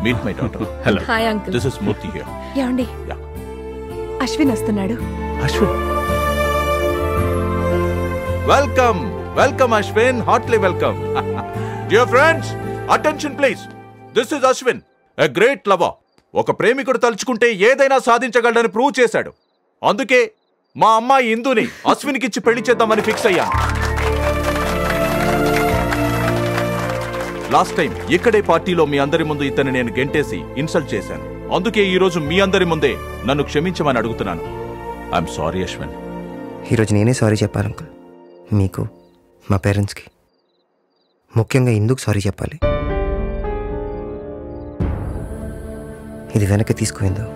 Meet my daughter. Hello. Hi uncle. This is Murthy here. యాండి. అశ్విన్ వస్తున్నాడు. Ashwin. Welcome welcome Ashwin, heartly welcome. Dear friends, attention please. This is Ashwin, a great lover. ఒక ప్రేమికుడు తలుచుకుంటే ఏదైనా సాధించగలడని prove చేశాడు. అందుకే మా అమ్మాయి ఇందుని అశ్విన్కి ఇచ్చి పెళ్లి చేద్దామని ఫిక్స్ అయ్యాను. లాస్ట్ టైం ఇక్కడే పార్టీలో మీ అందరి ముందు ఇతన్ని నేను గెంటేసి ఇన్సల్ట్ చేశాను. అందుకే ఈ రోజు మీ అందరి ముందే నన్ను క్షమించమని అడుగుతున్నాను. I'm sorry Ashwin. ఈరోజు నేనే సారీ చెప్పాలి అంకుల్. మీకు, మా పేరెంట్స్కి, ముఖ్యంగా ఇందుకు సారీ చెప్పాలి. ఇది వెనక్కి తీసుకుపోయిందో.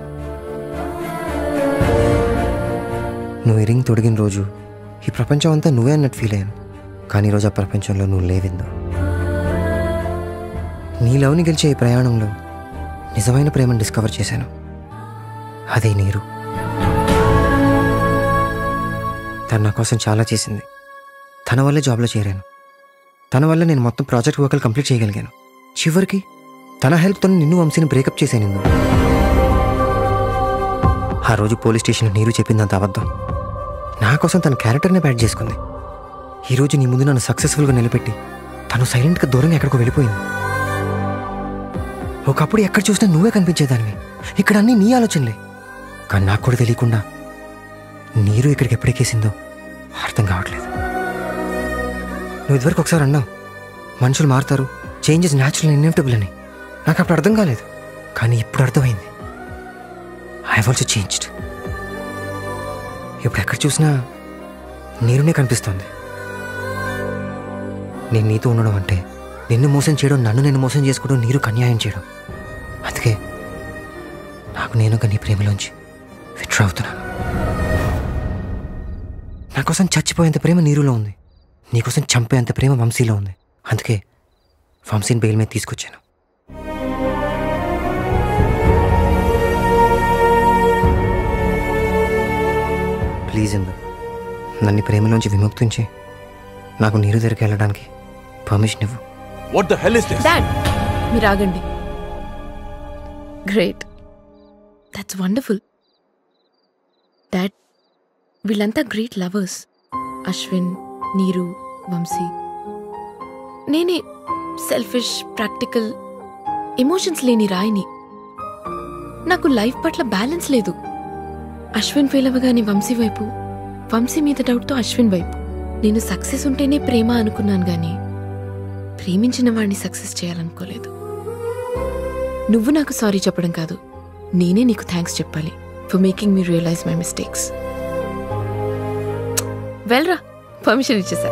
నువ్వు ఈ రింగ్ తొడిగిన రోజు ఈ ప్రపంచం అంతా నువ్వే అన్నట్టు ఫీల్ అయ్యాను. కానీ ఈరోజు ఆ ప్రపంచంలో నువ్వు లేవిందో. నీ లవ్ని గెలిచే ఈ ప్రయాణంలో నిజమైన ప్రేమను డిస్కవర్ చేశాను. అదే నీరు. తను నా కోసం చాలా చేసింది. తన వల్లే జాబ్లో చేరాను. తన వల్ల నేను మొత్తం ప్రాజెక్ట్ వర్క్లు కంప్లీట్ చేయగలిగాను. చివరికి తన హెల్ప్తో నిన్ను వంశీని బ్రేకప్ చేశాను. ఆ రోజు పోలీస్ స్టేషన్ నీరు చెప్పిందంత అబద్ధం. నా కోసం తన క్యారెక్టర్నే బ్యాడ్ చేసుకుంది. ఈరోజు నీ ముందు నన్ను సక్సెస్ఫుల్గా నిలబెట్టి తను సైలెంట్గా దూరంగా ఎక్కడికో వెళ్ళిపోయింది. ఒకప్పుడు ఎక్కడ చూసినా నువ్వే కనిపించేదానివి. ఇక్కడ అన్నీ నీ ఆలోచనలే. కానీ నాకు కూడా తెలియకుండా నీరు ఇక్కడికి ఎప్పుడెక్కేసిందో అర్థం కావట్లేదు. నువ్వు ఇదివరకు ఒకసారి అన్నావు, మనుషులు మారుతారు, చేంజెస్ న్యాచురల్ అండ్ ఇన్ఎవిటబుల్ అని. నాకు అప్పుడు అర్థం కాలేదు. కానీ ఇప్పుడు అర్థమైంది. I have also changed. ఇప్పుడు ఎక్కడ చూసినా నీరునే కనిపిస్తుంది. నేను నీతో ఉండడం అంటే నిన్ను మోసం చేయడం, నన్ను నేను మోసం చేసుకోవడం, నీరు అన్యాయం చేయడం. అందుకే నాకు నేనుగా నీ ప్రేమలోంచి విత్డ్రా అవుతున్నాను. నా కోసం చచ్చిపోయేంత ప్రేమ నీరులో ఉంది. నీకోసం చంపేంత ప్రేమ వంశీలో ఉంది. అందుకే వంశీని బెయిల్ మీద తీసుకొచ్చాను. ప్లీజ్ ఎందు నన్ను ప్రేమలోంచి విముక్తించి నాకు నీరు దగ్గరికి వెళ్ళడానికి పర్మిషన్ ఇవ్వు. What the hell is this? Dad, మీరు ఆగండి. Great, that's wonderful. డాడ్, వీళ్ళంతా గ్రేట్ లవర్స్. అశ్విన్, నీరు, వంశీ. నేనే సెల్ఫిష్, ప్రాక్టికల్, ఎమోషన్స్ లేని రాయిని. నాకు లైఫ్ పట్ల బ్యాలెన్స్ లేదు. అశ్విన్ ఫెయిల్ అవ్వగానే వంశీ వైపు, వంశీ మీద డౌట్తో అశ్విన్ వైపు. నేను సక్సెస్ ఉంటేనే ప్రేమ అనుకున్నాను గానీ ప్రేమించిన వాడిని సక్సెస్ చేయాలనుకోలేదు. నువ్వు నాకు సారీ చెప్పడం కాదు, నేనే నీకు థ్యాంక్స్ చెప్పాలి for making me realise my mistakes. వెల్రా, పర్మిషన్ ఇచ్చేసా.